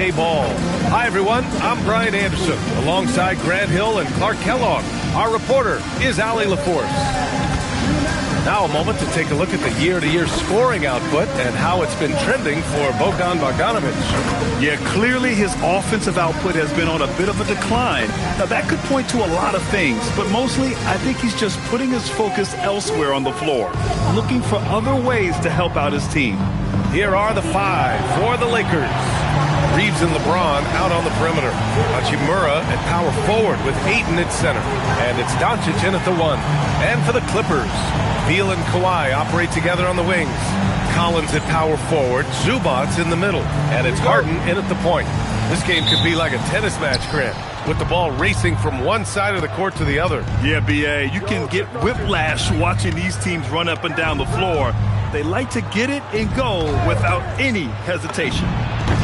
Hey ball. Hi everyone, I'm Brian Anderson. Alongside Grant Hill and Clark Kellogg, our reporter is Allie LaForce. Now a moment to take a look at the year-to-year scoring output and how it's been trending for Bogdan Bogdanovic. Yeah, clearly his offensive output has been on a bit of a decline. Now that could point to a lot of things, but mostly I think he's just putting his focus elsewhere on the floor, looking for other ways to help out his team. Here are the five for the Lakers. Reeves and LeBron out on the perimeter. Hachimura at power forward with Ayton at center. And it's Doncic in at the one. And for the Clippers, Beal and Kawhi operate together on the wings. Collins at power forward. Zubac's in the middle. And it's Harden in at the point. This game could be like a tennis match, Grant, with the ball racing from one side of the court to the other. Yeah, B.A., you can get whiplash watching these teams run up and down the floor. They like to get it and go without any hesitation.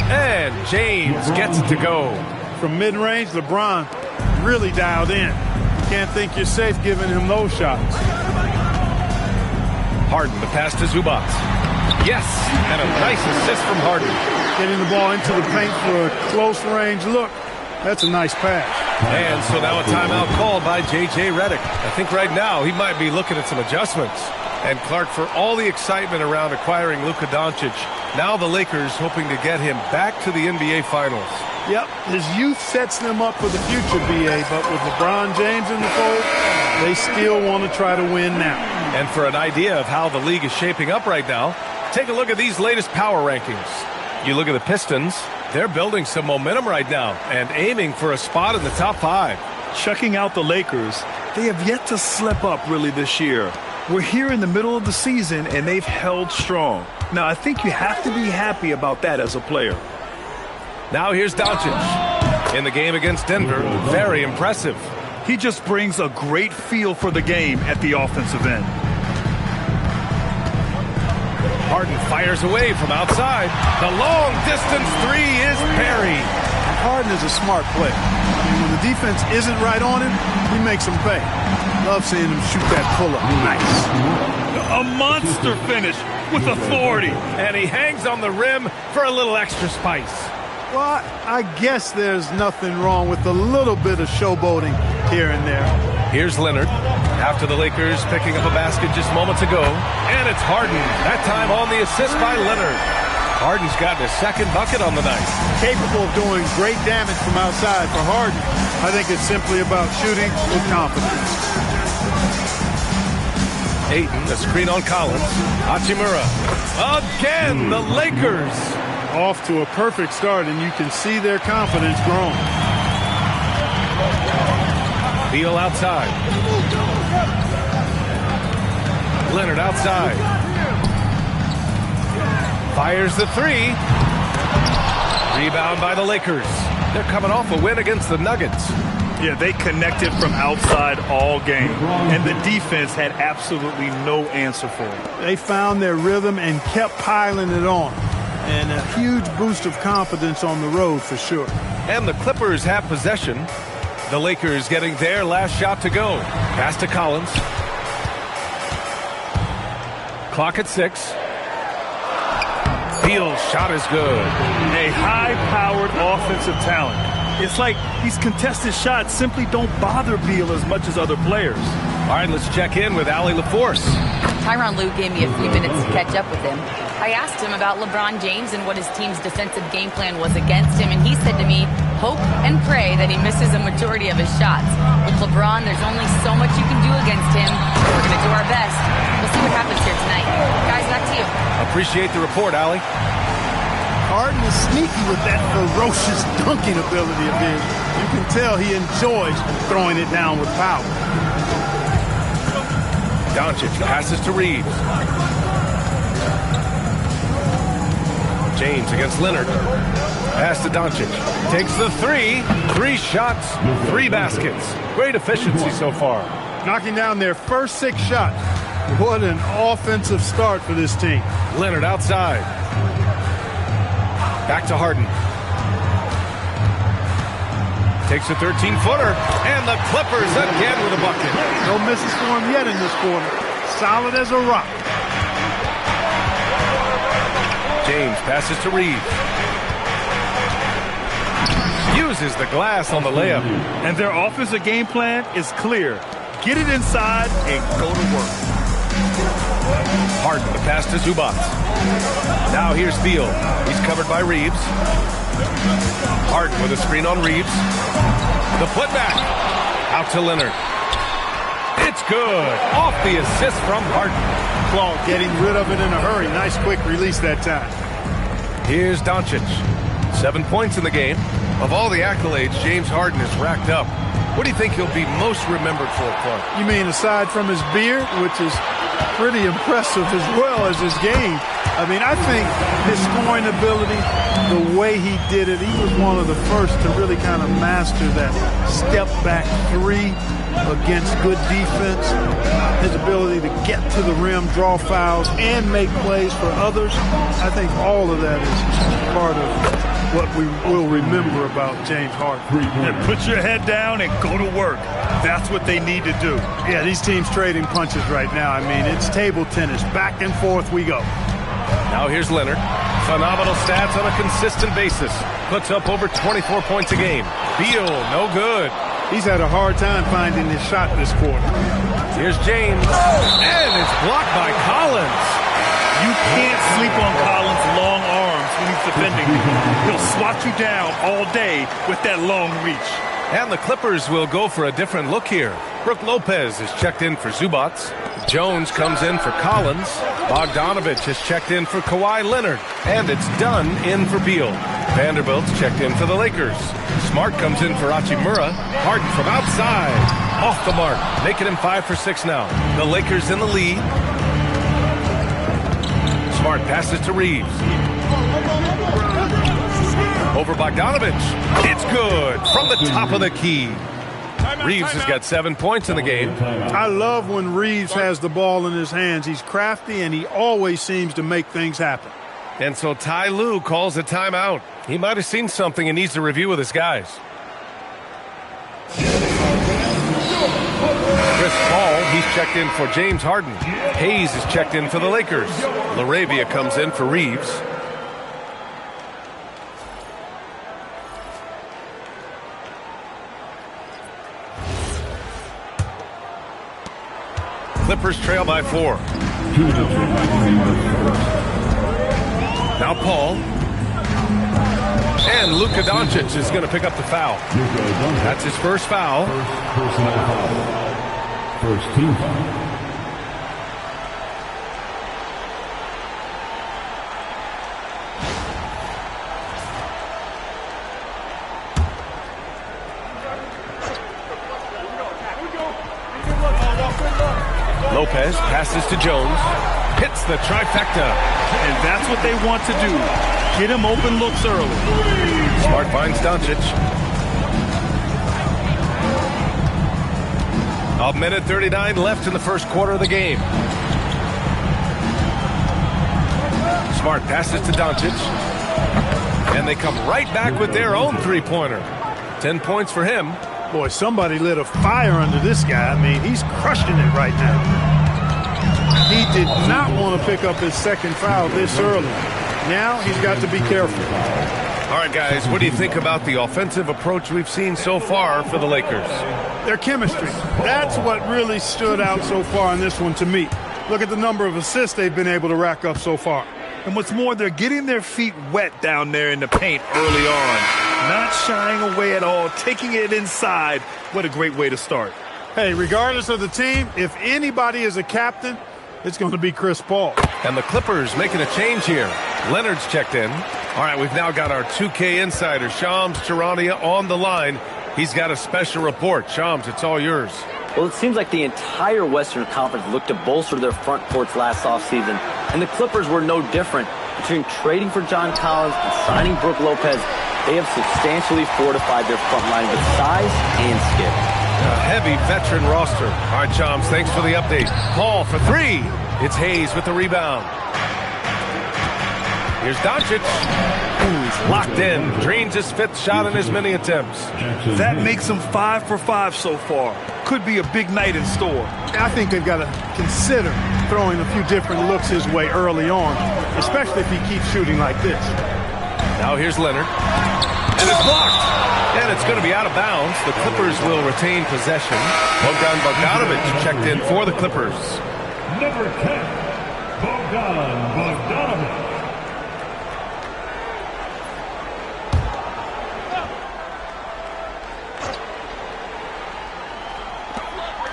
And James gets it to go. From mid-range, LeBron really dialed in. Can't think you're safe giving him those shots. Harden, the pass to Zubac. Yes, and a nice assist from Harden. Getting the ball into the paint for a close-range look. That's a nice pass. And so now a timeout called by J.J. Redick. I think right now he might be looking at some adjustments. And Clark, for all the excitement around acquiring Luka Doncic, now the Lakers hoping to get him back to the NBA Finals. Yep, his youth sets them up for the future, B.A., but with LeBron James in the fold, they still want to try to win now. And for an idea of how the league is shaping up right now, take a look at these latest power rankings. You look at the Pistons, they're building some momentum right now and aiming for a spot in the top five. Checking out the Lakers, they have yet to slip up really this year. We're here in the middle of the season, and they've held strong. Now, I think you have to be happy about that as a player. Now here's Doncic. In the game against Denver, very impressive. He just brings a great feel for the game at the offensive end. Harden fires away from outside. The long-distance three is buried. Harden is a smart player. When the defense isn't right on him, he makes them pay. Love seeing him shoot that pull-up. Nice. A monster finish with authority. And he hangs on the rim for a little extra spice. Well, I guess there's nothing wrong with a little bit of showboating here and there. Here's Leonard. After the Lakers picking up a basket just moments ago. And it's Harden. That time on the assist by Leonard. Harden's gotten his second bucket on the night. Capable of doing great damage from outside for Harden. I think it's simply about shooting with confidence. Ayton, the screen on Collins. Hachimura. Again, the Lakers. Off to a perfect start, and you can see their confidence growing. Beal outside. Leonard outside. Fires the three. Rebound by the Lakers. They're coming off a win against the Nuggets. Yeah, they connected from outside all game, and the defense had absolutely no answer for it. They found their rhythm and kept piling it on. And a huge boost of confidence on the road for sure. And the Clippers have possession. The Lakers getting their last shot to go. Pass to Collins. Clock at 6. Beal's shot is good. A high-powered offensive talent. It's like these contested shots simply don't bother Beal as much as other players. All right, let's check in with Allie LaForce. Tyronn Lue gave me a few minutes to catch up with him. I asked him about LeBron James and what his team's defensive game plan was against him, and he said to me, hope and pray that he misses a majority of his shots. With LeBron, there's only so much you can do against him. We're going to do our best. We'll see what happens here tonight. Guys, back to you. Appreciate the report, Allie. Harden is sneaky with that ferocious dunking ability of his. You can tell he enjoys throwing it down with power. Doncic passes to Reeves. James against Leonard. Pass to Doncic. Takes the three. 3 shots, 3 baskets. Great efficiency so far. Knocking down their first 6 shots. What an offensive start for this team. Leonard outside. Back to Harden. Takes a 13-footer. And the Clippers again with a bucket. No misses for him yet in this quarter. Solid as a rock. James passes to Reeves. uses the glass on the layup. And their offensive game plan is clear. Get it inside and go to work. Harden, the pass to Zubac. Now here's Beal. He's covered by Reeves. Harden with a screen on Reeves. The putback. Out to Leonard. It's good. Off the assist from Harden. Claude getting rid of it in a hurry. Nice quick release that time. Here's Doncic. 7 points in the game. Of all the accolades James Harden has racked up, what do you think he'll be most remembered for, Clark? You mean aside from his beard, which is pretty impressive as well as his game? I mean, I think his scoring ability, the way he did it, he was one of the first to really kind of master that step-back three against good defense. His ability to get to the rim, draw fouls, and make plays for others. I think all of that is part of what we will remember about James Harden. And put your head down and go to work. That's what they need to do. Yeah, these teams trading punches right now. I mean, it's table tennis. Back and forth we go. Now here's Leonard. Phenomenal stats on a consistent basis. Puts up over 24 points a game. Beal, no good. He's had a hard time finding his shot this quarter. Here's James. And it's blocked by Collins. You can't sleep on Collins' long arms when he's defending you. He'll swat you down all day with that long reach. And the Clippers will go for a different look here. Brook Lopez is checked in for Zubac. Jones comes in for Collins. Bogdanovich has checked in for Kawhi Leonard. And it's Dunn in for Beal. Vanderbilt's checked in for the Lakers. Smart comes in for Hachimura. Harden from outside. Off the mark. Making him 5 for 6 now. The Lakers in the lead. Smart passes to Reeves. Over Bogdanovich. It's good from the top of the key. Reeves has got 7 points in the game. I love when Reeves has the ball in his hands. He's crafty, and he always seems to make things happen. And so Ty Lue calls a timeout. He might have seen something and needs to review with his guys. Chris Paul, he's checked in for James Harden. Hayes is checked in for the Lakers. LaRavia comes in for Reeves. Clippers trail by 4. Now Paul. And Luka Doncic is going to pick up the foul. That's his first foul. First team foul. Lopez passes to Jones. Hits the trifecta. And that's what they want to do. Get him open looks early. Smart finds Doncic. A minute 39 left in the first quarter of the game. Smart passes to Doncic. And they come right back with their own three-pointer. 10 points for him. Boy, somebody lit a fire under this guy. I mean, he's crushing it right now. He did not want to pick up his second foul this early. Now he's got to be careful. All right, guys, what do you think about the offensive approach we've seen so far for the Lakers? Their chemistry. That's what really stood out so far in this one to me. Look at the number of assists they've been able to rack up so far. And what's more, they're getting their feet wet down there in the paint early on. Not shying away at all, taking it inside. What a great way to start. Hey, regardless of the team, if anybody is a captain, it's going to be Chris Paul. And the Clippers making a change here. Leonard's checked in. All right, we've now got our 2K insider, Shams Charania, on the line. He's got a special report. Shams, it's all yours. Well, it seems like the entire Western Conference looked to bolster their front courts last offseason, and the Clippers were no different. Between trading for John Collins and signing Brook Lopez, they have substantially fortified their front line with size and skill. A heavy veteran roster. All right, Shams, thanks for the update. Paul for 3. It's Hayes with the rebound. Here's Doncic. He's locked in. Drains his 5th shot in as many attempts. That makes him 5 for 5 so far. Could be a big night in store. I think they've got to consider throwing a few different looks his way early on, especially if he keeps shooting like this. Now here's Leonard. And it's blocked. And it's going to be out of bounds. The Clippers will retain possession. Bogdanovich checked in for the Clippers. Number 10, Bogdanovich.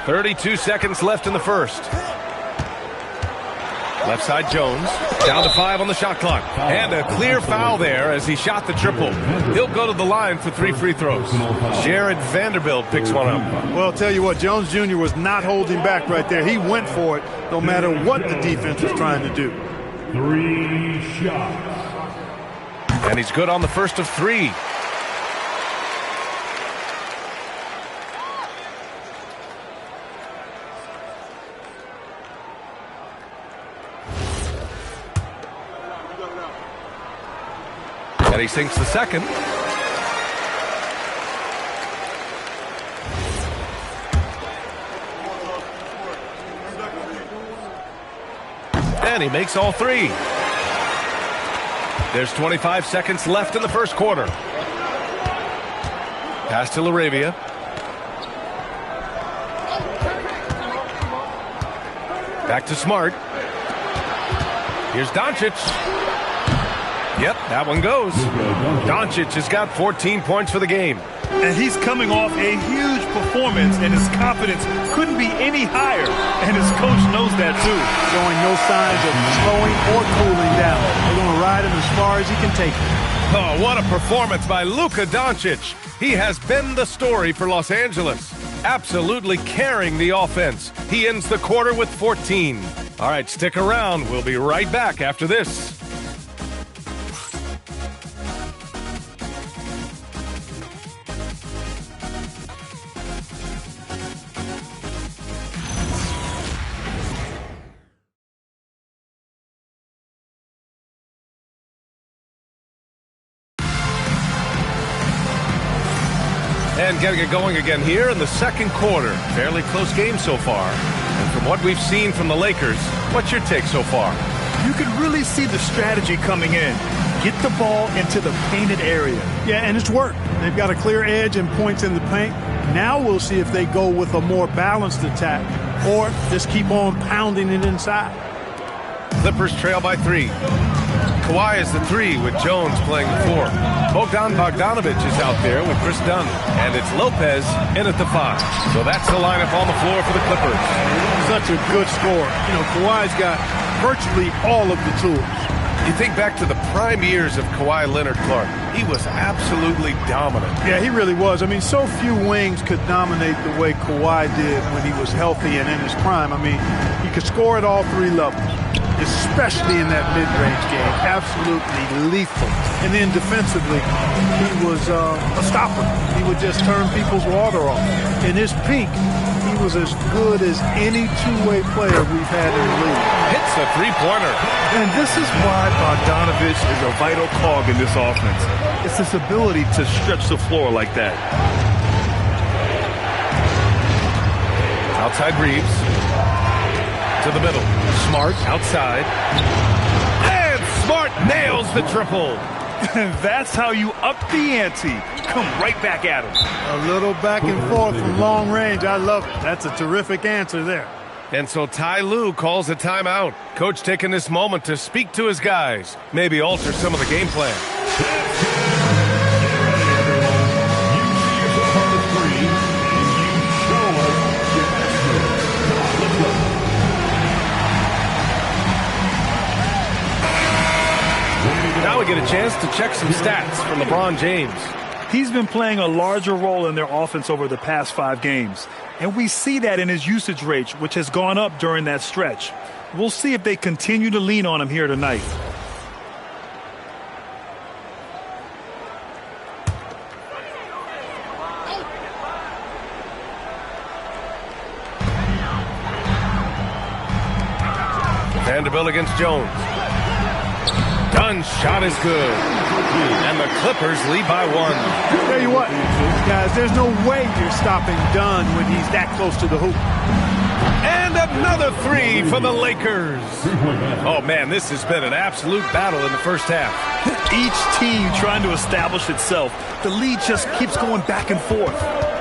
32 seconds left in the first. Left side Jones. Down to 5 on the shot clock. And a clear foul there as he shot the triple. He'll go to the line for 3 free throws. Jared Vanderbilt picks one up. Well, I'll tell you what, Jones Jr. was not holding back right there. He went for it no matter what the defense was trying to do. 3 shots. And he's good on the first of 3. And he sinks the second. And he makes all 3. There's 25 seconds left in the first quarter. Pass to LaRavia. Back to Smart. Here's Doncic. Yep, that one goes. Doncic has got 14 points for the game. And he's coming off a huge performance, and his confidence couldn't be any higher. And his coach knows that, too. Showing no signs of slowing or cooling down. They're going to ride him as far as he can take him. Oh, what a performance by Luka Doncic. He has been the story for Los Angeles. Absolutely carrying the offense. He ends the quarter with 14. All right, stick around. We'll be right back after this. And getting it going again here in the second quarter. Fairly close game so far. And from what we've seen from the Lakers, what's your take so far? You can really see the strategy coming in. Get the ball into the painted area. Yeah, and it's worked. They've got a clear edge and points in the paint. Now we'll see if they go with a more balanced attack or just keep on pounding it inside. Clippers trail by 3. Kawhi is the 3 with Jones playing the 4. Bogdanovich is out there with Chris Dunn. And it's Lopez in at the 5. So that's the lineup on the floor for the Clippers. Such a good score. You know, Kawhi's got virtually all of the tools. You think back to the prime years of Kawhi Leonard Clark. He was absolutely dominant. Yeah, he really was. I mean, so few wings could dominate the way Kawhi did when he was healthy and in his prime. I mean, he could score at all 3 levels, especially in that mid-range game. Absolutely lethal. And then defensively, he was a stopper. He would just turn people's water off. In his peak, he was as good as any two-way player we've had in the league. Hits a 3-pointer. And this is why Bogdanovich is a vital cog in this offense. It's his ability to stretch the floor like that. Outside Reeves. To the middle. Smart outside. And Smart nails the triple. And that's how you up the ante. Come right back at him. A little back and forth from long range. I love it. That's a terrific answer there. And so Ty Lue calls a timeout. Coach taking this moment to speak to his guys. Maybe alter some of the game plan. Now we get a chance to check some stats from LeBron James. He's been playing a larger role in their offense over the past 5 games. And we see that in his usage rate, which has gone up during that stretch. We'll see if they continue to lean on him here tonight. Vanderbilt against Jones. Dunn's shot is good. And the Clippers lead by 1. Tell you what, guys, there's no way you're stopping Dunn when he's that close to the hoop. And another 3 for the Lakers. Oh, man, this has been an absolute battle in the first half. Each team trying to establish itself. The lead just keeps going back and forth.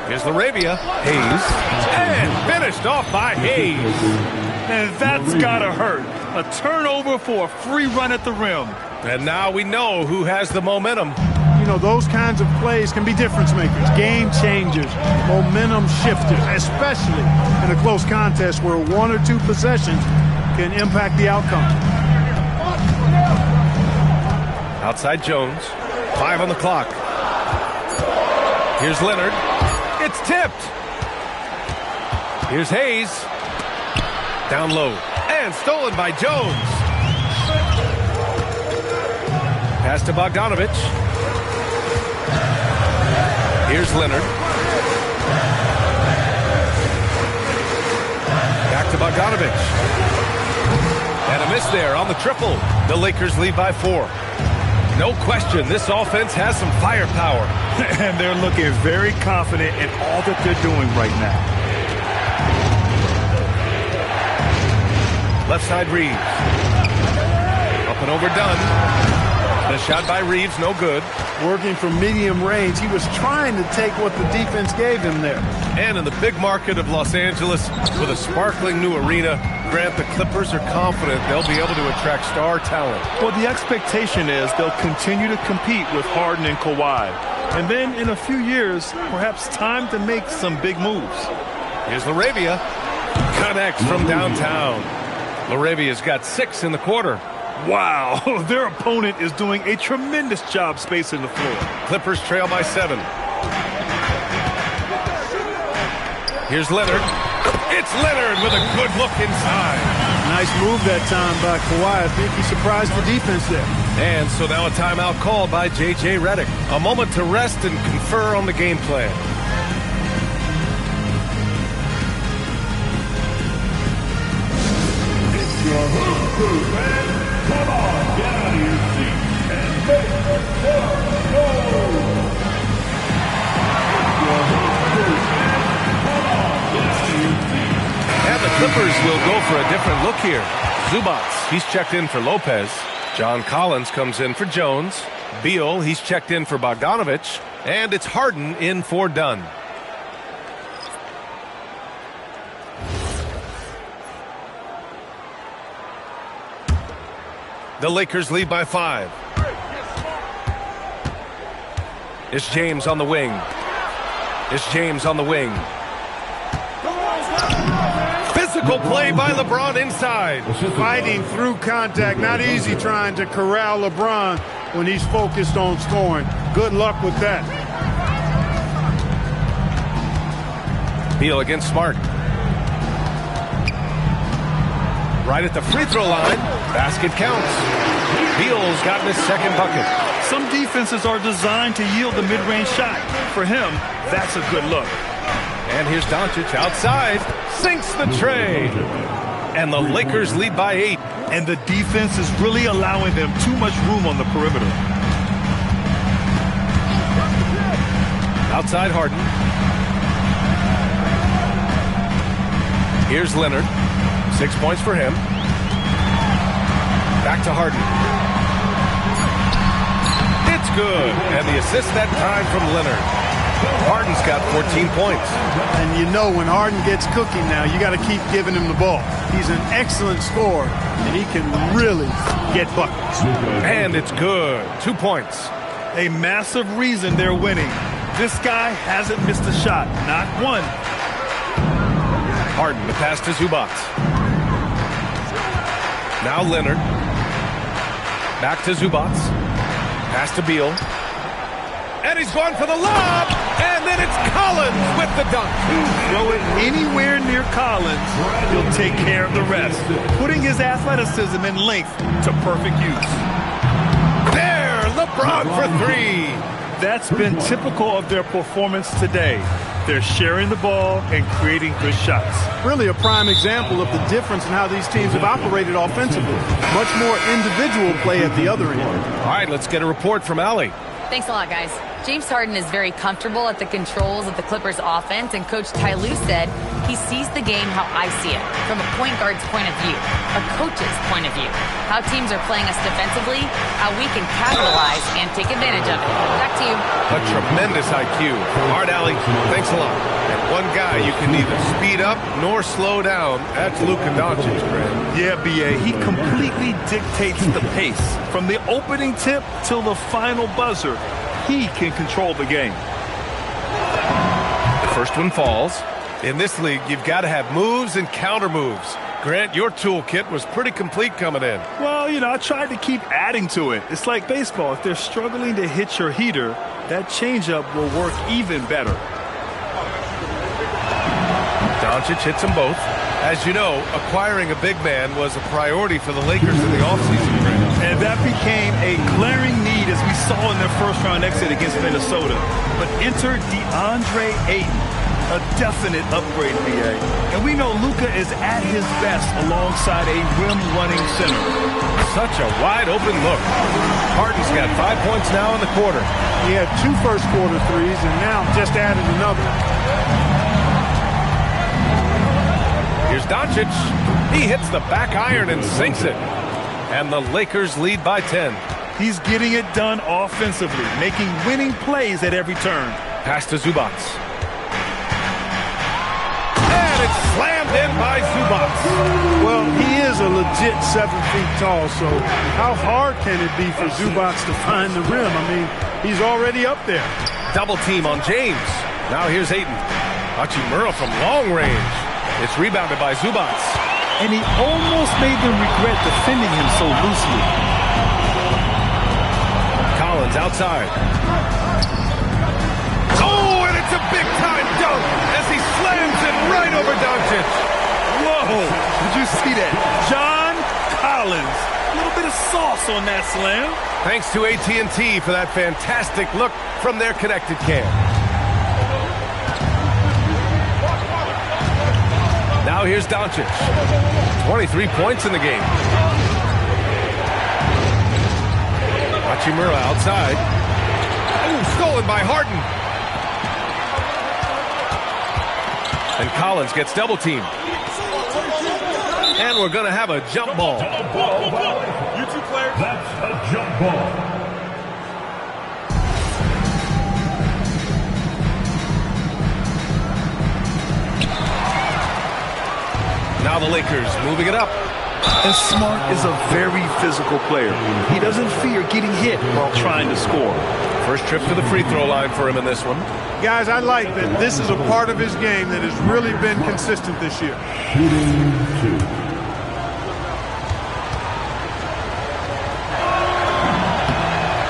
Here's Laravia. Hayes. And finished off by Hayes. And that's gotta hurt. A turnover for a free run at the rim. And now we know who has the momentum. You know, those kinds of plays can be difference makers, game changers, momentum shifters, especially in a close contest where 1 or 2 possessions can impact the outcome. Outside Jones. 5 on the clock. Here's Leonard. It's tipped. Here's Hayes. Down low. And stolen by Jones. Pass to Bogdanovich. Here's Leonard. Back to Bogdanovich. And a miss there on the triple. The Lakers lead by 4. No question, this offense has some firepower. And they're looking very confident in all that they're doing right now. Left side Reeves. Up and over Dunn. The shot by Reeves, no good. Working from medium range, he was trying to take what the defense gave him there. And in the big market of Los Angeles, with a sparkling new arena, Grant, the Clippers are confident they'll be able to attract star talent. Well, the expectation is they'll continue to compete with Harden and Kawhi. And then in a few years, perhaps time to make some big moves. Here's Laravia. Connects from downtown. Laravia's got 6 in the quarter. Wow, their opponent is doing a tremendous job spacing the floor. Clippers trail by 7. Here's Leonard. It's Leonard with a good look inside. Nice move that time by Kawhi. I think he surprised the defense there. And so now a timeout called by J.J. Redick. A moment to rest and confer on the game plan. It's your hoop crew, man. Come on, get out of your seat and make some noise. Your hoop crew, man. Come on, get out of your seat. And the Clippers will go for a different look here. Zubats, he's checked in for Lopez. John Collins comes in for Jones. Beal, he's checked in for Bogdanovich. And it's Harden in for Dunn. The Lakers lead by 5. It's James on the wing. It's James on the wing. Physical play by LeBron inside. Fighting through contact. Not easy trying to corral LeBron when he's focused on scoring. Good luck with that. Beal against Smart. Right at the free throw line. Basket counts. Beal's gotten his second bucket. Some defenses are designed to yield the mid-range shot. For him, that's a good look. And here's Doncic outside. Sinks the tray. And the Lakers lead by 8. And the defense is really allowing them too much room on the perimeter. Outside Harden. Here's Leonard. 6 points for him. Back to Harden. It's good. And the assist that time from Leonard. Harden's got 14 points. And you know when Harden gets cooking now, you got to keep giving him the ball. He's an excellent scorer, and he can really get buckets. And it's good. 2 points. A massive reason they're winning. This guy hasn't missed a shot. Not one. Harden, the pass to Zubats. Now Leonard. Back to Zubats. Pass to Beal. And he's going for the lob. And then it's Collins with the dunk. Throw it anywhere near Collins, he'll take care of the rest, putting his athleticism and length to perfect use. There, LeBron for 3. That's been typical of their performance today. They're sharing the ball and creating good shots. Really a prime example of the difference in how these teams have operated offensively. Much more individual play at the other end. All right, let's get a report from Allie. Thanks a lot, guys. James Harden is very comfortable at the controls of the Clippers offense, and Coach Ty Lue said he sees the game how I see it, from a point guard's point of view, a coach's point of view, how teams are playing us defensively, how we can capitalize and take advantage of it. Back to you. A tremendous IQ. All right, Allie, thanks a lot. And one guy you can neither speed up nor slow down, that's Luka Doncic, Grant. Yeah, B.A., he completely dictates the pace. From the opening tip till the final buzzer, he can control the game. The first one falls. In this league, you've got to have moves and counter moves. Grant, your toolkit was pretty complete coming in. Well, you know, I tried to keep adding to it. It's like baseball. If they're struggling to hit your heater, that changeup will work even better. Doncic hits them both. As you know, acquiring a big man was a priority for the Lakers in the offseason, Grant. And that became a glaring need as we saw in their first-round exit against Minnesota. But enter DeAndre Ayton, a definite upgrade, B.A. And we know Luka is at his best alongside a rim-running center. Such a wide-open look. Harden's got 5 points now in the quarter. He had 2 first-quarter threes and now just added another. Here's Doncic. He hits the back iron and sinks it. And the Lakers lead by 10. He's getting it done offensively, making winning plays at every turn. Pass to Zubac. And it's slammed in by Zubac. Well, he is a legit 7 feet tall, so how hard can it be for Zubac to find the rim? I mean, he's already up there. Double team on James. Now here's Ayton. Hachimura from long range. It's rebounded by Zubac. And he almost made them regret defending him so loosely. Collins outside. Oh, and it's a big-time dunk as he slams it right over Doncic. Whoa, did you see that? John Collins. A little bit of sauce on that slam. Thanks to AT&T for that fantastic look from their connected cam. Now here's Doncic. 23 points in the game. Hachimura outside. Ooh, stolen by Harden. And Collins gets double teamed. And we're going to have a jump ball. You two players. That's a jump ball. Now the Lakers moving it up. And Smart is a very physical player. He doesn't fear getting hit while trying to score. First trip to the free throw line for him in this one. Guys, I like that this is a part of his game that has really been consistent this year. Shooting 2.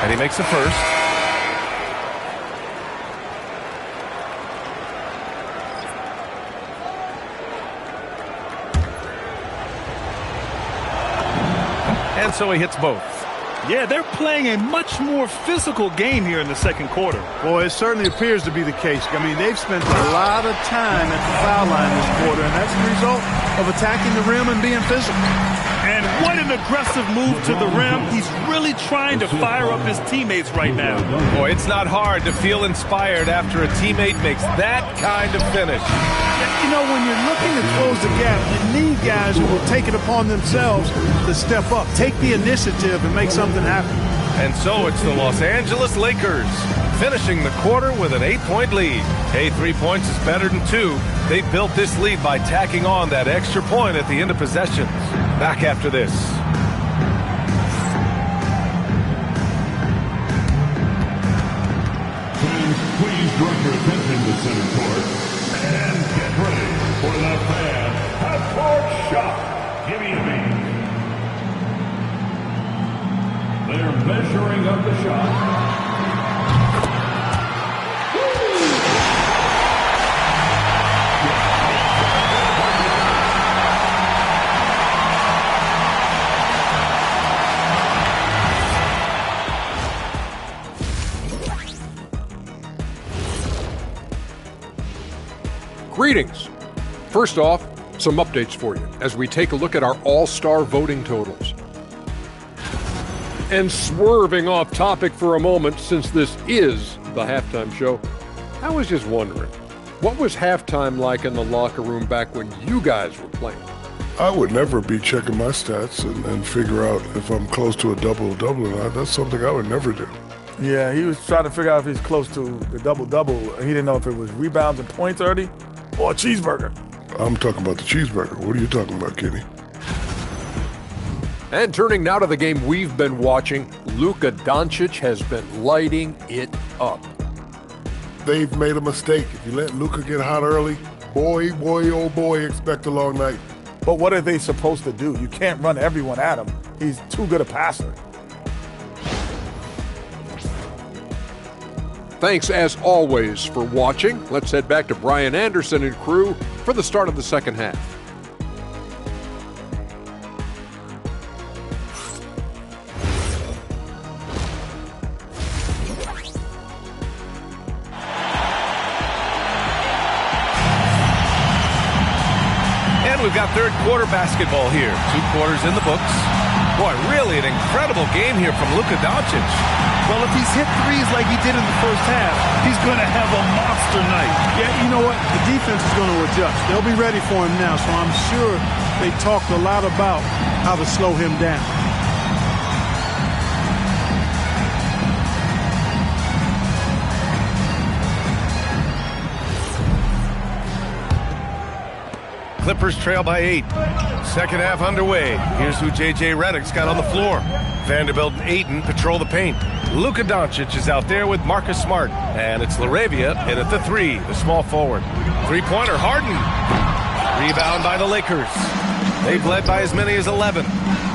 And he makes the first. And so he hits both. Yeah, they're playing a much more physical game here in the second quarter. Boy, it certainly appears to be the case. I mean, they've spent a lot of time at the foul line this quarter, and that's the result of attacking the rim and being physical. And what an aggressive move to the rim. He's really trying to fire up his teammates right now. Boy, it's not hard to feel inspired after a teammate makes that kind of finish. You know, when you're looking to close the gap, you need guys who will take it upon themselves to step up, take the initiative, and make something happen. And so it's the Los Angeles Lakers finishing the quarter with an 8-point lead. Hey, 3 points is better than 2. They built this lead by tacking on that extra point at the end of possessions. Back after this. Please direct your attention to center court and get ready for the fan half-court shot. Give me a beat. They're measuring up the shot. Greetings. First off, some updates for you as we take a look at our all-star voting totals. And swerving off topic for a moment, since this is the halftime show, I was just wondering, what was halftime like in the locker room back when you guys were playing? I would never be checking my stats and figure out if I'm close to a double-double or not. That's something I would never do. Yeah, he was trying to figure out if he's close to the double-double. He didn't know if it was rebounds and points early or a cheeseburger. I'm talking about the cheeseburger. What are you talking about, Kenny? And turning now to the game we've been watching, Luka Doncic has been lighting it up. They've made a mistake. If you let Luka get hot early, boy, oh boy, expect a long night. But what are they supposed to do? You can't run everyone at him. He's too good a passer. Thanks, as always, for watching. Let's head back to Brian Anderson and crew for the start of the second half. And we've got third quarter basketball here. 2 quarters in the books. Boy, really an incredible game here from Luka Doncic. Well, if he's hit threes like he did in the first half, he's going to have a monster night. Yeah, you know what? The defense is going to adjust. They'll be ready for him now, so I'm sure they talked a lot about how to slow him down. Clippers trail by 8. Second half underway. Here's who J.J. Redick's got on the floor. Vanderbilt and Ayton patrol the paint. Luka Doncic is out there with Marcus Smart. And it's LaRavia in at the 3, the small forward. Three-pointer, Harden. Rebound by the Lakers. They've led by as many as 11.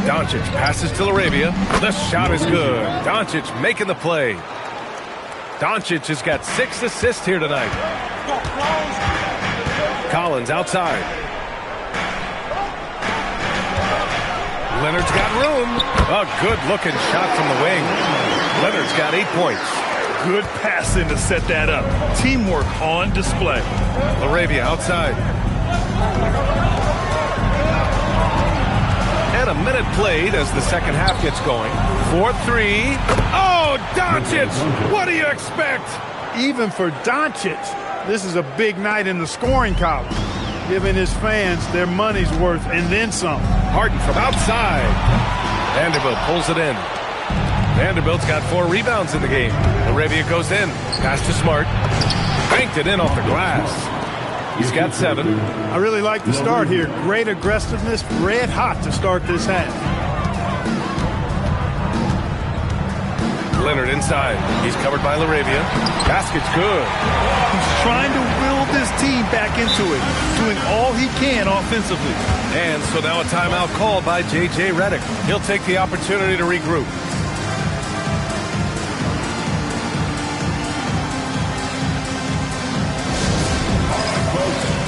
Doncic passes to LaRavia. The shot is good. Doncic making the play. Doncic has got 6 assists here tonight. Collins outside. Leonard's got room. A good-looking shot from the wing. Leonard's got 8 points. Good passing to set that up. Teamwork on display. LaRavia outside. And a minute played as the second half gets going. 4-3. Oh, Doncic! What do you expect? Even for Doncic, this is a big night in the scoring column, giving his fans their money's worth and then some. Harden from outside. Vanderbilt pulls it in. Vanderbilt's got 4 rebounds in the game. LaRavia goes in. Pass to Smart. Banked it in off the glass. He's got 7. I really like the start here. Great aggressiveness, red hot to start this half. Leonard inside. He's covered by LaRavia. Basket's good. He's trying to will this team back into it, doing all he can offensively. And so now a timeout called by J.J. Redick. He'll take the opportunity to regroup.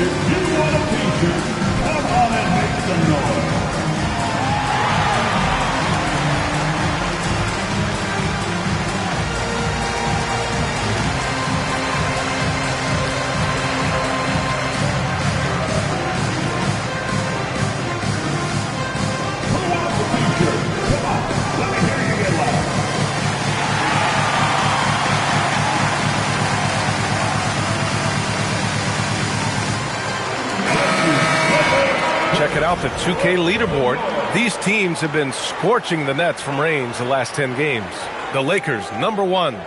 If you want a t-shirt, come on and make some noise. Who wants a t-shirt? Come on, let me hear you get loud. Check it out, the 2K leaderboard. These teams have been scorching the nets from range the last 10 games. The Lakers, number 1.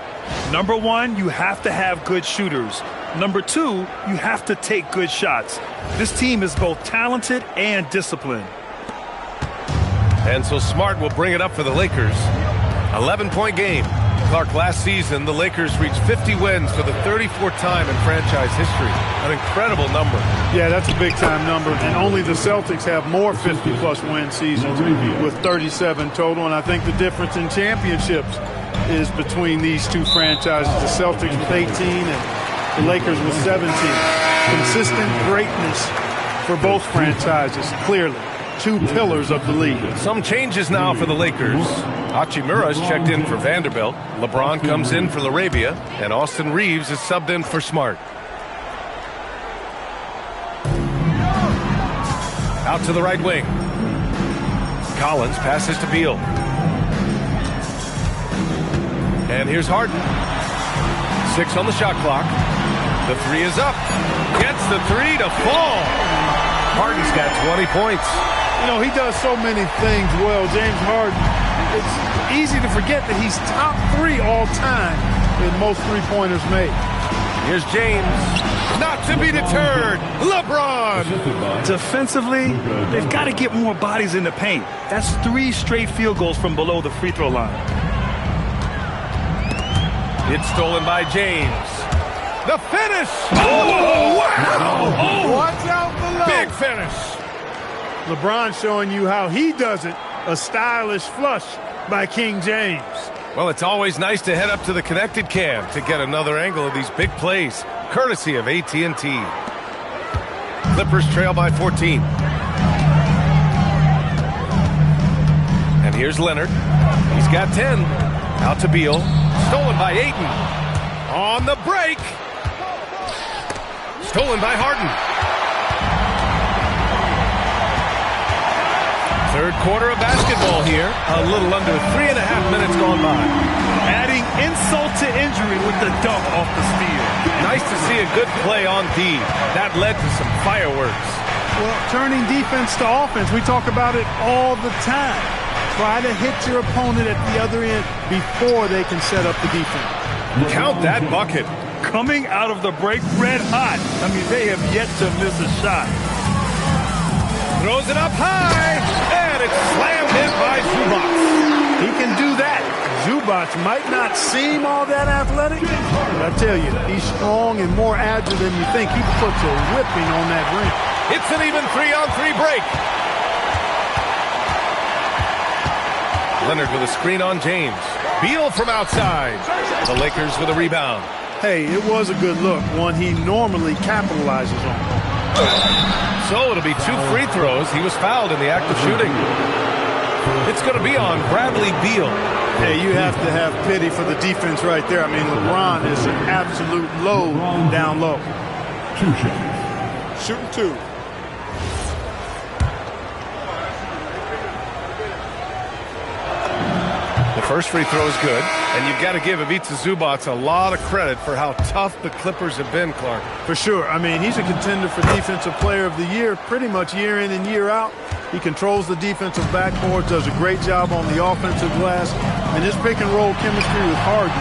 Number 1, you have to have good shooters. Number 2, you have to take good shots. This team is both talented and disciplined. And so Smart will bring it up for the Lakers. 11-point game. Clark, last season, the Lakers reached 50 wins for the 34th time in franchise history. An incredible number. Yeah, that's a big-time number, and only the Celtics have more 50-plus win seasons with 37 total, and I think the difference in championships is between these two franchises, the Celtics with 18 and the Lakers with 17. Consistent greatness for both franchises, clearly. 2 pillars of the league. Some changes now for the Lakers. Hachimura's checked in for Vanderbilt. LeBron comes in for LaRavia. And Austin Reeves is subbed in for Smart. Out to the right wing. Collins passes to Beal. And here's Harden. 6 on the shot clock. The 3 is up. Gets the 3 to fall. Harden's got 20 points. You know, he does so many things well, James Harden. It's easy to forget that he's top 3 all time in most three-pointers made. Here's James. Not to be deterred. LeBron. Defensively, they've got to get more bodies in the paint. That's 3 straight field goals from below the free throw line. It's stolen by James. The finish. Oh, wow. Oh, watch out below. Big finish. LeBron showing you how he does it. A stylish flush by King James. Well, it's always nice to head up to the connected cam to get another angle of these big plays, courtesy of AT&T. Clippers trail by 14. And here's Leonard. He's got 10. Out to Beal. Stolen by Ayton. On the break. Stolen by Harden. Third quarter of basketball here. A little under 3.5 minutes gone by. Adding insult to injury with the dunk off the steal. Nice to see a good play on D. That led to some fireworks. Well, turning defense to offense, we talk about it all the time. Try to hit your opponent at the other end before they can set up the defense. Count that bucket. Coming out of the break red hot. I mean, they have yet to miss a shot. Throws it up high, and it's slammed in by Zubac. He can do that. Zubac might not seem all that athletic, but I tell you, he's strong and more agile than you think. He puts a whipping on that ring. It's an even 3-on-3 break. Leonard with a screen on James. Beal from outside. The Lakers with a rebound. Hey, it was a good look, one he normally capitalizes on. So it'll be 2 free throws. He was fouled in the act of shooting. It's going to be on Bradley Beal. Hey, you have to have pity for the defense right there. I mean, LeBron is an absolute load down low. 2 shots. Shooting 2. The first free throw is good, and you've got to give Ivica Zubac a lot of credit for how tough the Clippers have been, Clark. For sure. I mean, he's a contender for Defensive Player of the Year pretty much year in and year out. He controls the defensive backboard, does a great job on the offensive glass, and his pick-and-roll chemistry with Harden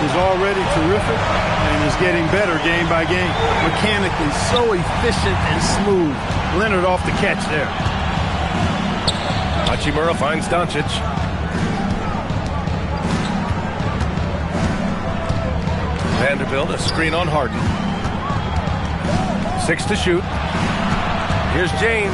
is already terrific and is getting better game by game. Mechanically so efficient and smooth. Leonard off the catch there. Hachimura finds Doncic. Vanderbilt, a screen on Harden. 6 to shoot. Here's James.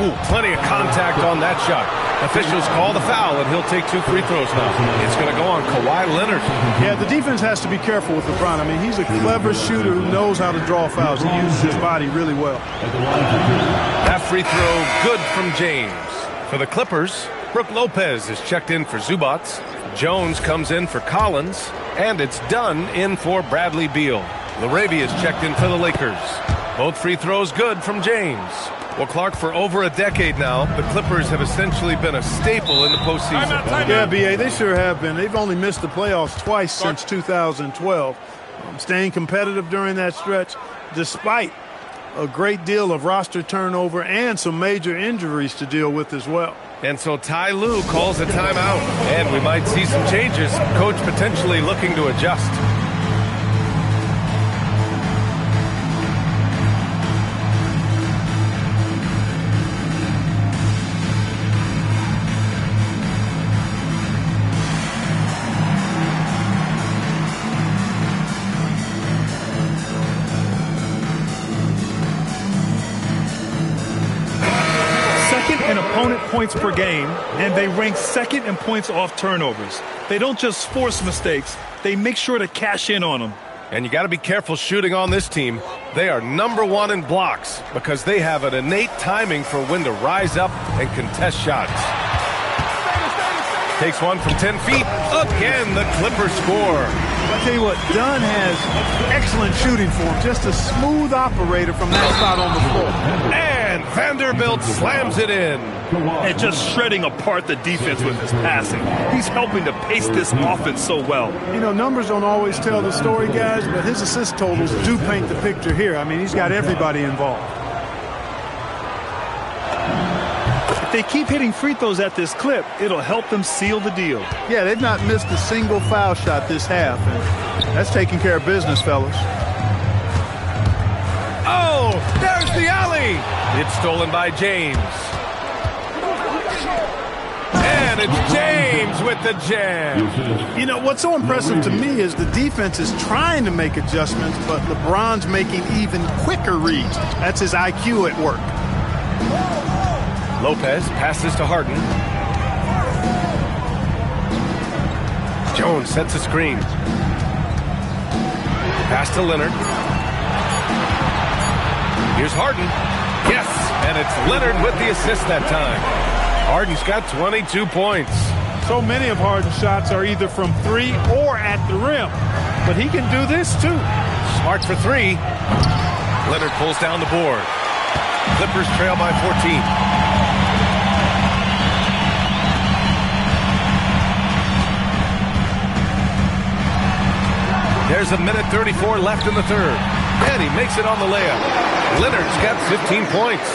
Oh, plenty of contact on that shot. Officials call the foul, and he'll take 2 free throws now. It's going to go on Kawhi Leonard. Yeah, the defense has to be careful with LeBron. I mean, he's a clever shooter who knows how to draw fouls. He uses his body really well. That free throw good from James. For the Clippers, Brook Lopez is checked in for Zubac. Jones comes in for Collins. And it's done in for Bradley Beal. Larabia is checked in for the Lakers. Both free throws good from James. Well, Clark, for over a decade now, the Clippers have essentially been a staple in the postseason. Yeah, B.A., they sure have been. They've only missed the playoffs twice since 2012. Staying competitive during that stretch, despite a great deal of roster turnover and some major injuries to deal with as well. And so Ty Lue calls a timeout, and we might see some changes. Coach potentially looking to adjust. In opponent points per game, and they rank second in points off turnovers. They don't just force mistakes, they make sure to cash in on them. And you got to be careful shooting on this team. They are #1 in blocks because they have an innate timing for when to rise up and contest shots. Takes one from 10 feet. Again, the Clippers score. I tell you what, Dunn has excellent shooting form. Just a smooth operator from that spot on the floor. And Vanderbilt slams it in. And just shredding apart the defense with his passing. He's helping to pace this offense so well. You know, numbers don't always tell the story, guys, but his assist totals do paint the picture here. I mean, he's got everybody involved. If they keep hitting free throws at this clip, it'll help them seal the deal. Yeah, they've not missed a single foul shot this half, and that's taking care of business, fellas. Oh, there's the alley. It's stolen by James. And it's James with the jam. You know, what's so impressive to me is the defense is trying to make adjustments, but LeBron's making even quicker reads. That's his IQ at work. Lopez passes to Harden. Jones sets a screen. Pass to Leonard. Here's Harden. Yes, and it's Leonard with the assist that time. Harden's got 22 points. So many of Harden's shots are either from three or at the rim. But he can do this too. Smart for three. Leonard pulls down the board. Clippers trail by 14. There's a minute 34 left in the third. And he makes it on the layup. Leonard's got 15 points.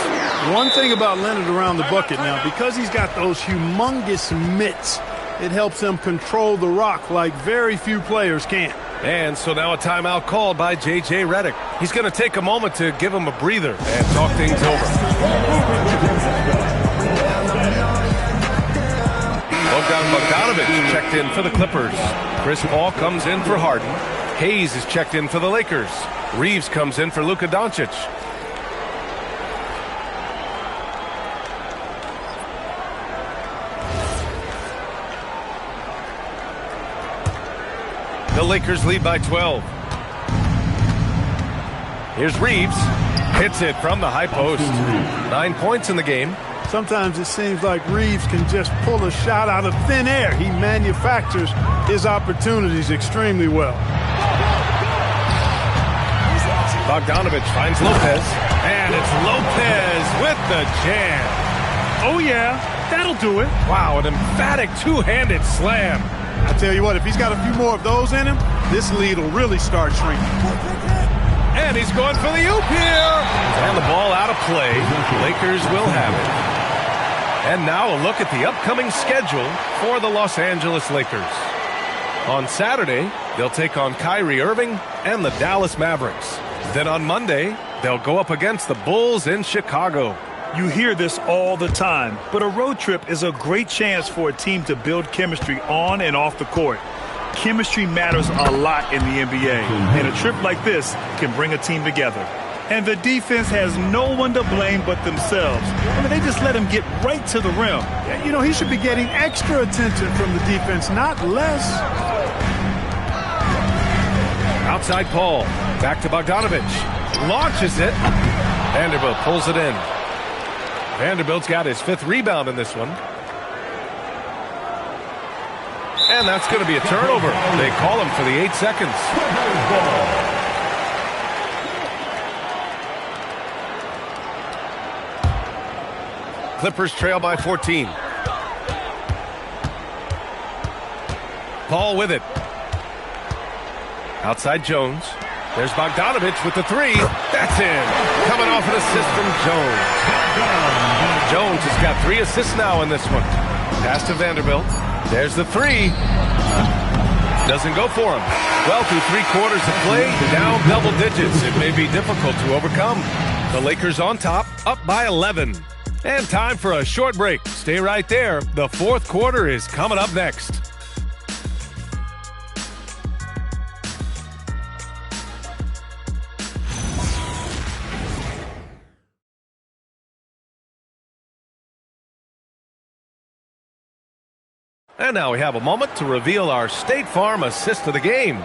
One thing about Leonard around the bucket now, because he's got those humongous mitts, it helps him control the rock like very few players can. And so now a timeout called by J.J. Redick. He's going to take a moment to give him a breather and talk things over. Bogdanović checked in for the Clippers. Chris Paul comes in for Harden. Hayes is checked in for the Lakers. Reeves comes in for Luka Doncic. The Lakers lead by 12. Here's Reeves. Hits it from the high post. 9 points in the game. Sometimes it seems like Reeves can just pull a shot out of thin air. He manufactures his opportunities extremely well. Bogdanović finds Lopez. And it's Lopez with the jam. Oh, yeah, that'll do it. Wow, an emphatic two-handed slam. I tell you what, if he's got a few more of those in him, this lead will really start shrinking. And he's going for the oop here. And the ball out of play. Lakers will have it. And now a look at the upcoming schedule for the Los Angeles Lakers. On Saturday, they'll take on Kyrie Irving and the Dallas Mavericks. Then on Monday, they'll go up against the Bulls in Chicago. You hear this all the time, but a road trip is a great chance for a team to build chemistry on and off the court. Chemistry matters a lot in the NBA, and a trip like this can bring a team together. And the defense has no one to blame but themselves. I mean, they just let him get right to the rim. You know, he should be getting extra attention from the defense, not less. Outside Paul. Back to Bogdanović. Launches it. Vanderbilt pulls it in. Vanderbilt's got his 5th rebound in this one. And that's going to be a turnover. They call him for the 8 seconds. Clippers trail by 14. Paul with it. Outside Jones. There's Bogdanović with the 3. That's in. Coming off an assist from Jones. Jones has got 3 assists now in this one. Pass to Vanderbilt. There's the 3. Doesn't go for him. Well, through 3 quarters of play, down double digits. It may be difficult to overcome. The Lakers on top, up by 11. And time for a short break. Stay right there. The 4th quarter is coming up next. And now we have a moment to reveal our State Farm assist of the game.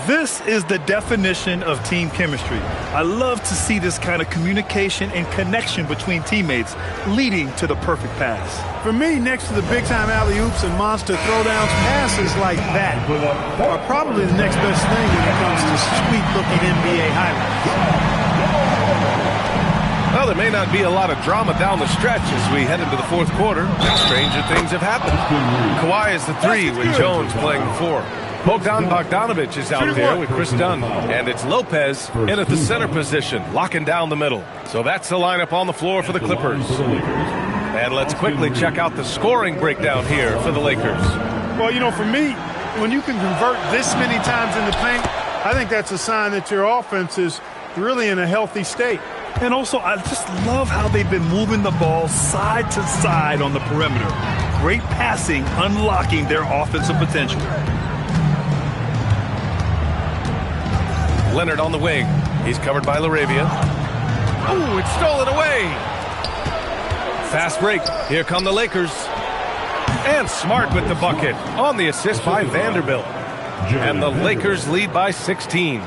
This is the definition of team chemistry. I love to see this kind of communication and connection between teammates leading to the perfect pass. For me, next to the big-time alley-oops and monster throwdowns, passes like that are probably the next best thing when it comes to sweet-looking NBA highlights. Well, there may not be a lot of drama down the stretch as we head into the fourth quarter. Stranger things have happened. Kawhi is the 3 with Jones playing the 4. Bogdanovich is out there with Chris Dunn. And it's Lopez in at the center position, locking down the middle. So that's the lineup on the floor for the Clippers. And let's quickly check out the scoring breakdown here for the Lakers. Well, you know, for me, when you can convert this many times in the paint, I think that's a sign that your offense is really in a healthy state. And also, I just love how they've been moving the ball side to side on the perimeter. Great passing, unlocking their offensive potential. Leonard on the wing. He's covered by LaRavia. Ooh, it's stolen away. Fast break. Here come the Lakers. And Smart with the bucket on the assist by Vanderbilt. And the Lakers lead by 16.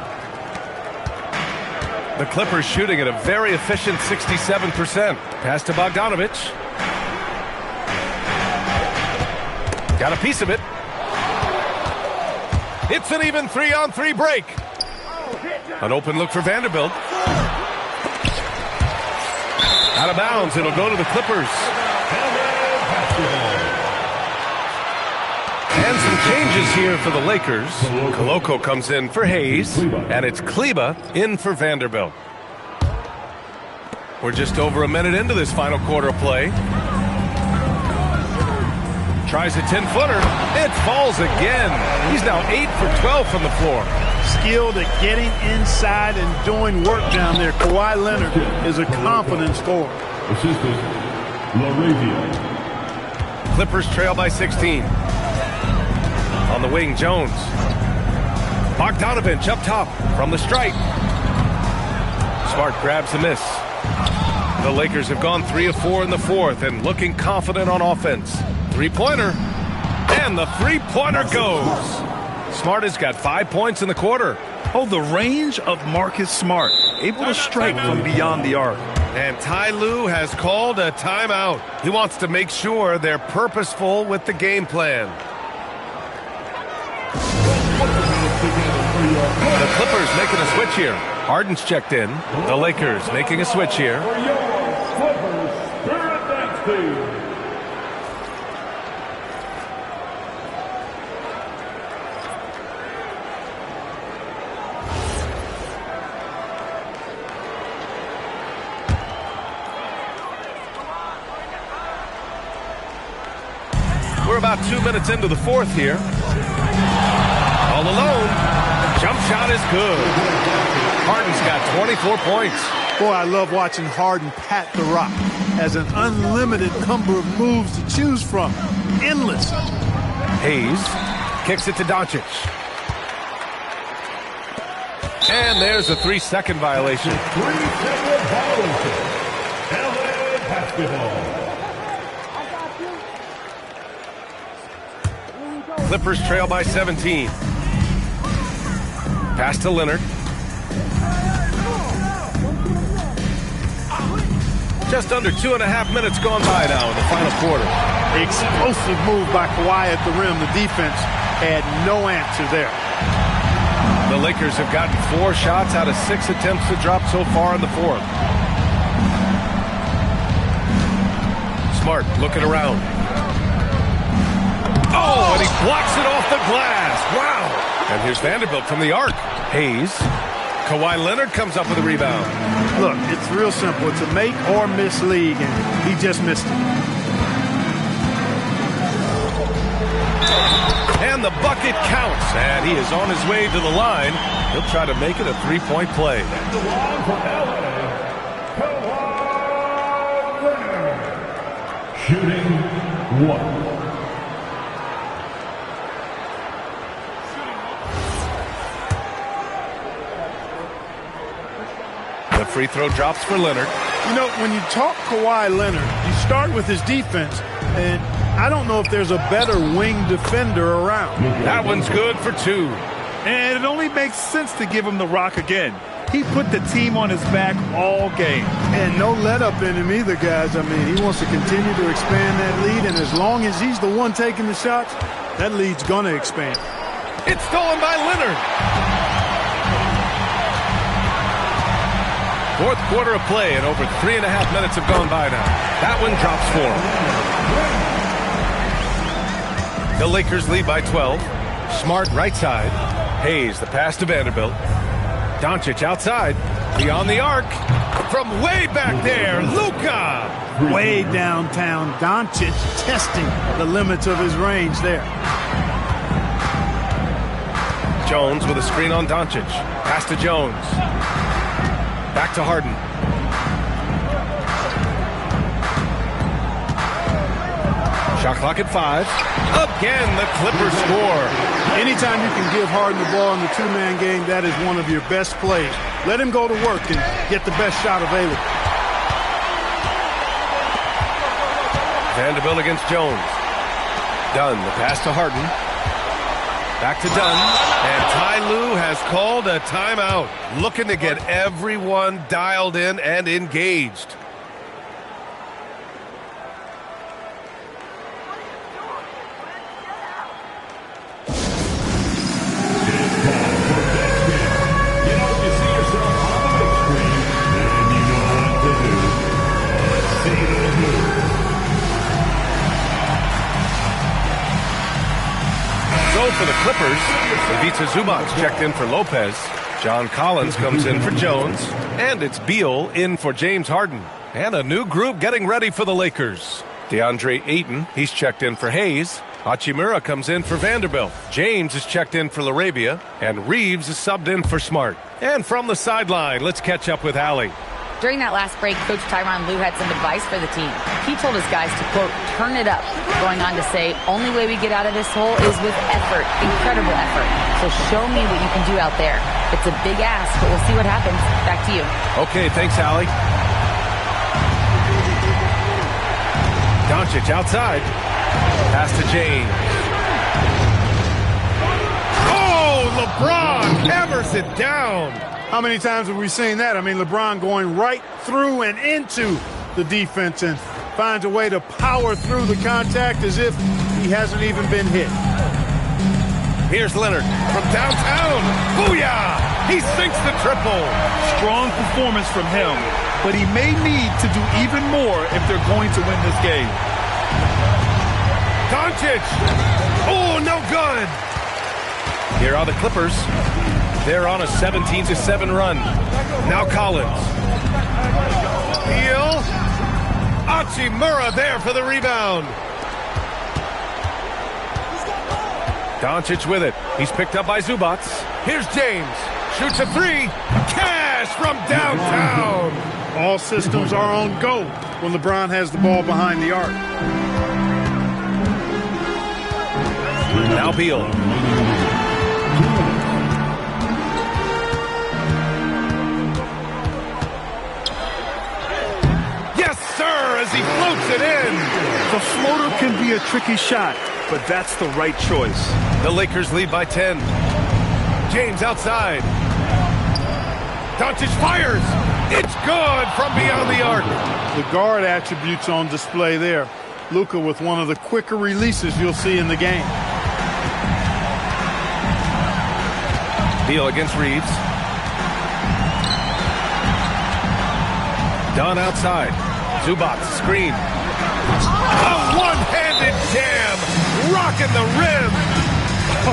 The Clippers shooting at a very efficient 67%. Pass to Bogdanovich. Got a piece of it. It's an even 3-on-3 break. An open look for Vanderbilt. Out of bounds. It'll go to the Clippers. And some changes here for the Lakers. Koloko comes in for Hayes. And it's Kleba in for Vanderbilt. We're just over a minute into this final quarter of play. Tries a 10-footer. It falls again. He's now 8 for 12 from the floor. Skilled at getting inside and doing work down there. Kawhi Leonard is a confident scorer. Assistant, LaRavia. Clippers trail by 16. On the wing, Jones. Bogdanovich up top from the stripe. Smart grabs the miss. The Lakers have gone 3 of 4 in the fourth and looking confident on offense. Three-pointer. And the three-pointer goes. Smart has got 5 points in the quarter. Oh, the range of Marcus Smart. Able to strike from beyond the arc. And Ty Lue has called a timeout. He wants to make sure they're purposeful with the game plan. The Clippers making a switch here. Harden's checked in. The Lakers making a switch here. We're about 2 minutes into the fourth here. All alone. Jump shot is good. Harden's got 24 points. Boy, I love watching Harden pat the rock. Has an unlimited number of moves to choose from. Endless. Hayes kicks it to Doncic. And there's a 3-second violation. 3-second violation. LA basketball. Clippers trail by 17. Pass to Leonard. Just under 2.5 minutes gone by now in the final quarter. Explosive move by Kawhi at the rim. The defense had no answer there. The Lakers have gotten 4 shots out of 6 attempts to drop so far in the fourth. Smart looking around. Oh, and he blocks it off the glass. Wow. And here's Vanderbilt from the arc. Hayes. Kawhi Leonard comes up with a rebound. Look, it's real simple. It's a make or miss league, and he just missed it. And the bucket counts, and he is on his way to the line. He'll try to make it a 3-point play. At the line for LA, Kawhi Leonard. Shooting 1. The free throw drops for Leonard. You know, when you talk Kawhi Leonard, you start with his defense, and I don't know if there's a better wing defender around. That one's good for 2. And it only makes sense to give him the rock again. He put the team on his back all game. And no let-up in him either, guys. I mean, he wants to continue to expand that lead, and as long as he's the one taking the shots, that lead's going to expand. It's stolen by Leonard. Fourth quarter of play, and over 3.5 minutes have gone by now. That one drops for him. The Lakers lead by 12. Smart right side. Hayes, the pass to Vanderbilt. Doncic outside. Beyond the arc. From way back there, Luka. Way downtown, Doncic testing the limits of his range there. Jones with a screen on Doncic. Pass to Jones. Back to Harden. Shot clock at 5. Again, the Clippers score. Anytime you can give Harden the ball in the two-man game, that is one of your best plays. Let him go to work and get the best shot available. Vanderbilt against Jones. Dunn, the pass to Harden. Back to Dunn. And Ty Lue has called a timeout. Looking to get everyone dialed in and engaged. For the Clippers, Ivica Zubac checked in for Lopez. John Collins comes in for Jones. And it's Beal in for James Harden. And a new group getting ready for the Lakers. DeAndre Ayton, he's checked in for Hayes. Hachimura comes in for Vanderbilt. James is checked in for LaRabia. And Reeves is subbed in for Smart. And from the sideline, let's catch up with Allie. During that last break, Coach Tyronn Lue had some advice for the team. He told his guys to, quote, turn it up, going on to say, only way we get out of this hole is with effort, incredible effort. So show me what you can do out there. It's a big ask, but we'll see what happens. Back to you. Okay, thanks, Allie. Doncic outside. Pass to James. Oh, LeBron hammers it down. How many times have we seen that? I mean, LeBron going right through and into the defense and finds a way to power through the contact as if he hasn't even been hit. Here's Leonard from downtown. Booyah! He sinks the triple. Strong performance from him, but he may need to do even more if they're going to win this game. Doncic. Oh, no good. Here are the Clippers. They're on a 17-7 run. Now Collins. Heel. Hachimura there for the rebound. Doncic with it. He's picked up by Zubac. Here's James. Shoots a 3. Cash from downtown. All systems are on go when LeBron has the ball behind the arc. Now Beal. As he floats it in. The floater can be a tricky shot, but that's the right choice. The Lakers lead by 10. James outside. Doncic fires. It's good from beyond the arc. The guard attributes on display there. Luka with one of the quicker releases you'll see in the game. Beal against Reeves. Dunn outside. Zubac screen. A one-handed jam, rocking the rim.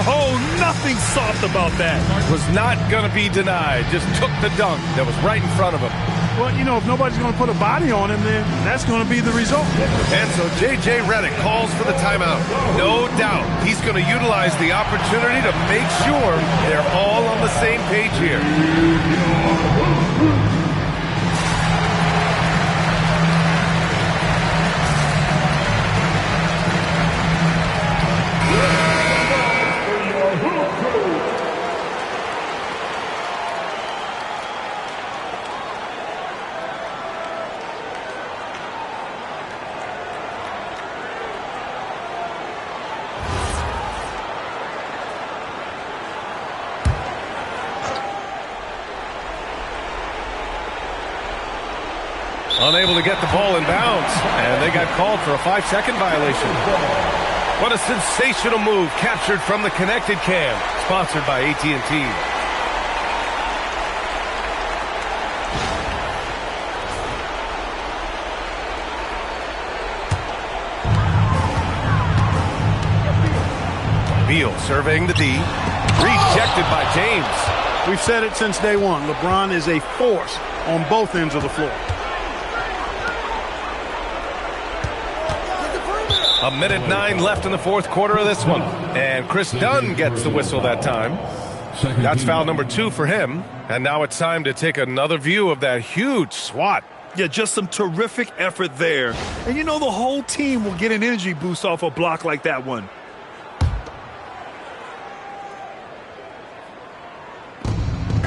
Oh, nothing soft about that. Was not going to be denied. Just took the dunk that was right in front of him. Well, you know, if nobody's going to put a body on him, then that's going to be the result. And so J.J. Redick calls for the timeout. No doubt he's going to utilize the opportunity to make sure they're all on the same page here. Unable to get the ball in bounds, and they got called for a 5-second violation. What a sensational move captured from the connected cam, sponsored by AT&T. surveying the D. Rejected by James. We've said it since day one. LeBron is a force on both ends of the floor. A minute 9 left in the fourth quarter of this one. And Chris Dunn gets the whistle that time. That's foul number 2 for him. And now it's time to take another view of that huge swat. Yeah, just some terrific effort there. And you know the whole team will get an energy boost off a block like that one.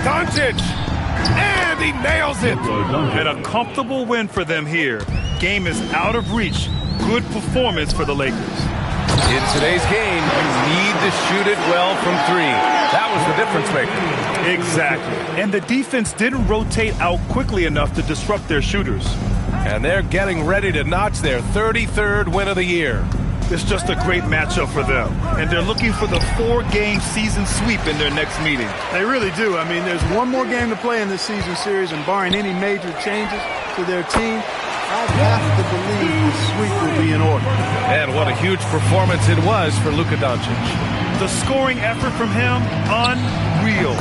Doncic! And he nails it! And a comfortable win for them here. Game is out of reach. Good performance for the Lakers. In today's game, you need to shoot it well from 3. That was the difference maker. Exactly. And the defense didn't rotate out quickly enough to disrupt their shooters. And they're getting ready to notch their 33rd win of the year. It's just a great matchup for them. And they're looking for the 4-game season sweep in their next meeting. They really do. I mean, there's one more game to play in this season series, and barring any major changes to their team, I have to believe the sweep will be in order. And what a huge performance it was for Luka Doncic. The scoring effort from him, unreal.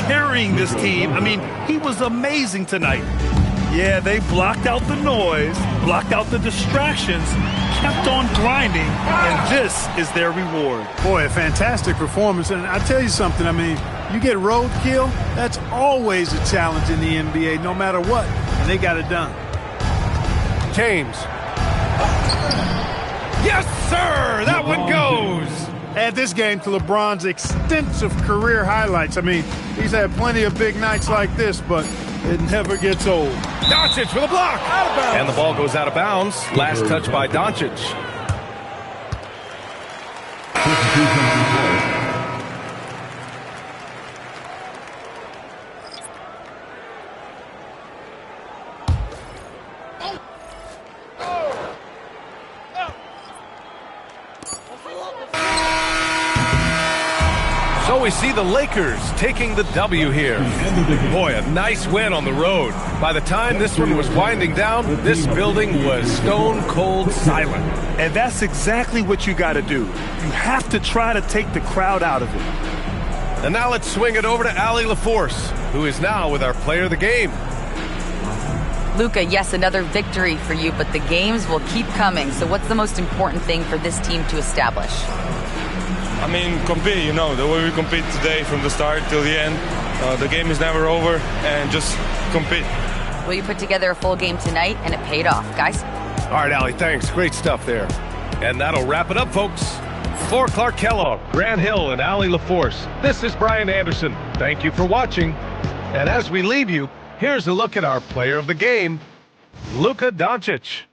Carrying this team, I mean, he was amazing tonight. Yeah, they blocked out the noise, blocked out the distractions, kept on grinding, and this is their reward. Boy, a fantastic performance. And I tell you something, I mean, you get roadkill, that's always a challenge in the NBA, no matter what. And they got it done. James. Yes, sir! That one goes! Add this game to LeBron's extensive career highlights. I mean, he's had plenty of big nights like this, but it never gets old. Doncic with a block! And the ball goes out of bounds. Last touch by Doncic. So we see the Lakers taking the W here. Boy, a nice win on the road. By the time this one was winding down, this building was stone cold silent. And that's exactly what you got to do. You have to try to take the crowd out of it. And now let's swing it over to Allie LaForce, who is now with our player of the game. Luka, yes, another victory for you, but the games will keep coming. So what's the most important thing for this team to establish? I mean, compete, you know, the way we compete today from the start till the end. The game is never over, and just compete. Will you put together a full game tonight? And it paid off, guys. All right, Allie, thanks. Great stuff there. And that'll wrap it up, folks. For Clark Kellogg, Grant Hill, and Allie LaForce, this is Brian Anderson. Thank you for watching. And as we leave you, here's a look at our player of the game, Luka Doncic.